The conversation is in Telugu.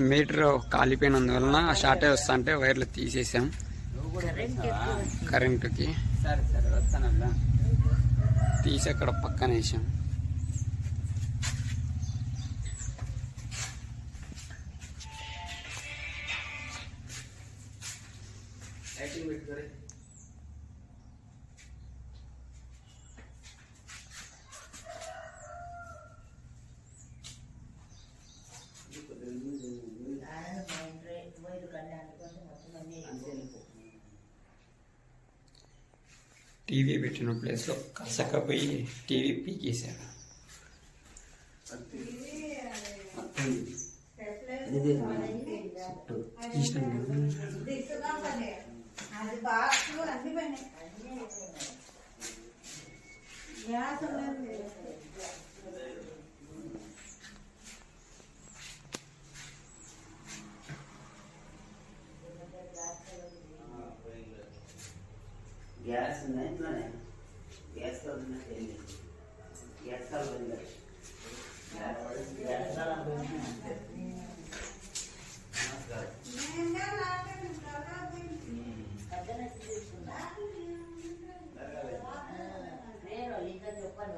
మీటర్ కాలిపోయినందువలన షార్టేజ్ వస్తా అంటే వైర్లు తీసేసాం కరెంటుకి. తీసి అక్కడ పక్కన వేసాం. టీవీ పెట్టిన ప్లేస్లో కసకపోయి టీవీ పీకేశారు. గ్యాస్ ఉన్నాయి ఇంట్లోనే. గ్యాస్ చెప్పండి.